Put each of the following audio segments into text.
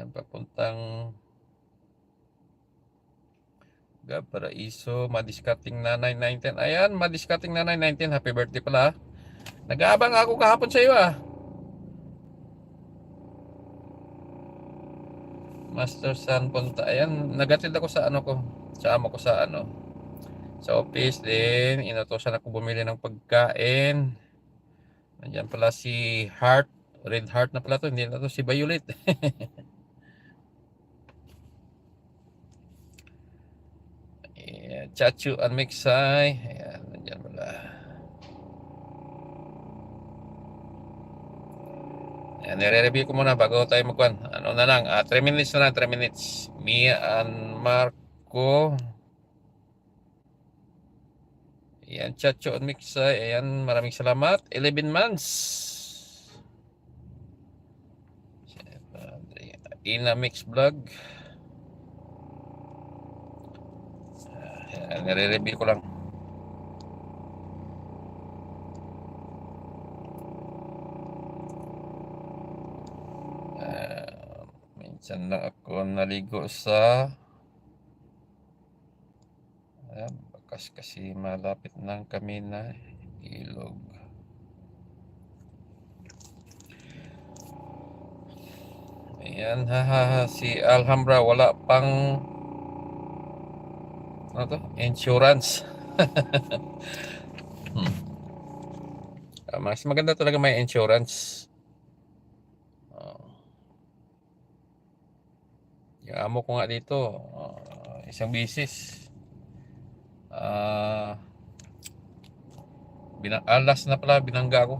Ayan, papuntang Paraiso, Madiscarding Nanay 19. Ayan, Madiscarding Nanay 19. Happy birthday pala. Nag-aabang ako kahapon sa iyo Master San punta. Ayan, nagatid ako sa ano ko. Sa amo ko sa ano. Sa office din. Inutosan ako bumili ng pagkain. Nandiyan pala si Heart. Red Heart na pala to. Hindi na to si Violet. Ayan, Chachu and Mixay. Ayan, nandiyan pala. Ayan, nire-review ko muna bago tayo magkuhan. Ano na lang, 3 minutes na lang, 3 minutes. Mia and Marco. Ayan, Chacho and Mixay. Ayan, maraming salamat. 11 months. Ina Mix Vlog. Ayan, nire-review ko lang. Minsan lang ako naligo sa bakas kasi malapit ng kami na ilog. Ayan, si Alhambra wala pang ano to? Insurance. Mas maganda talaga may insurance. Yung amo ko nga dito, isang bisis. Alas na pala binangga ko.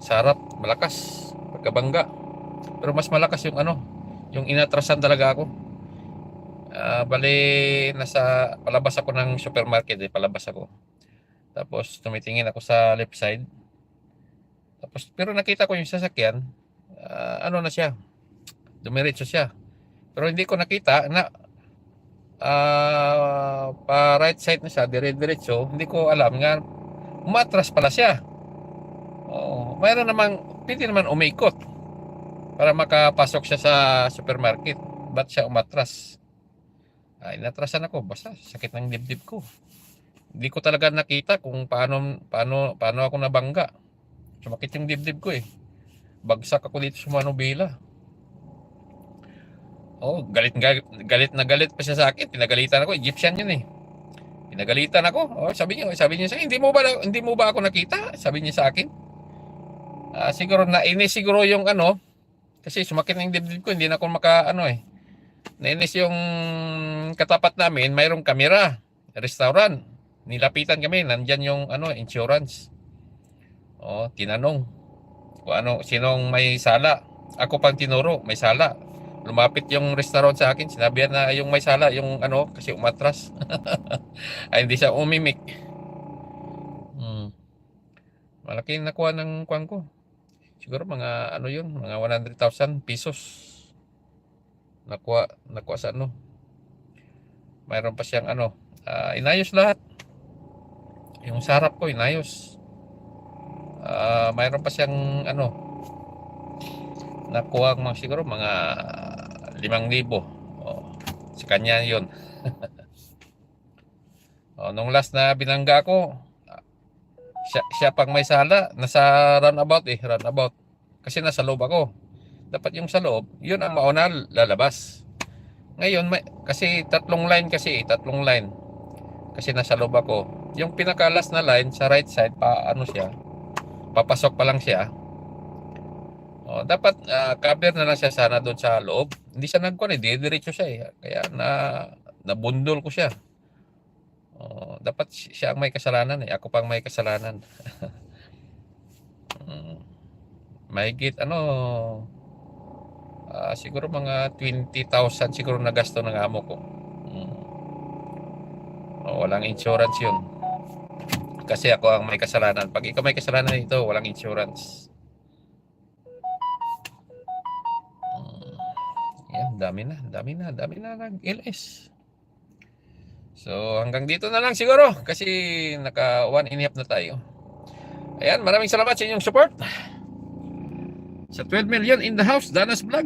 Sarap, malakas pagkabangga. Pero mas malakas yung ano, yung inatrasan talaga ako. Bali nasa palabas ako ng supermarket, palabas ako. Tapos tumitingin ako sa left side. Tapos pero nakita ko yung sasakyan, ano na siya. Dumiretso siya. Pero hindi ko nakita na pa right side na siya, dire-diretso. Hindi ko alam nga umatras pala siya. Mayroon namang pwede naman umikot para makapasok siya sa supermarket. Ba't siya umatras? Inatrasan ako. Basta sakit ng dibdib ko. Hindi ko talaga nakita kung paano ako nabangga. Sumakit yung dibdib ko Bagsak ako dito sa Manubila. Galit na galit pa siya sa akin. Pinagalitan ako. Egyptian yun Pinagalitan ako. Sabi niya sa akin, hindi mo ba ako nakita? Sabi niya sa akin. Siguro nainis siguro yung ano, kasi sumakit ng dibdib ko, hindi na ako nainis yung katapat namin, mayroong kamera, restaurant. Nilapitan kami, nandyan yung insurance. Tinanong kung sinong may sala. Ako pang tinuro, may sala. Lumapit yung restaurant sa akin, sinabihan na yung may sala, yung kasi umatras. Hindi siya umimik. Malaki nakuha ng kuwan ko. Siguro mga mga 100,000 pesos. Nakuha sa Mayroon pa siyang inayos lahat. Yung sarap ko inayos. Mayroon pa siyang nakuha siguro mga 5,000. Sa kanya 'yon. Nung last na binangga ko, siya pang may sala, nasa runabout kasi nasa loob ako. Dapat yung sa loob, yun ang mauna lalabas. Ngayon kasi tatlong line kasi nasa loob ako. Yung pinaka-last na line sa right side siya, papasok pa lang siya. Dapat cover na lang siya sana doon sa loob. Hindi siya diretso siya kaya nabundol ko siya. Dapat siya ang may kasalanan ako pang may kasalanan. Mahigit siguro mga 20,000 siguro na gasto ng amo ko. Walang insurance yun. Kasi ako ang may kasalanan. Pag ikaw may kasalanan ito, walang insurance. Yan, dami na nag-LS. So hanggang dito na lang siguro kasi naka 1.5 na tayo. Ayan, maraming salamat sa inyong support. Sa 12 million in the house, Danas Vlog.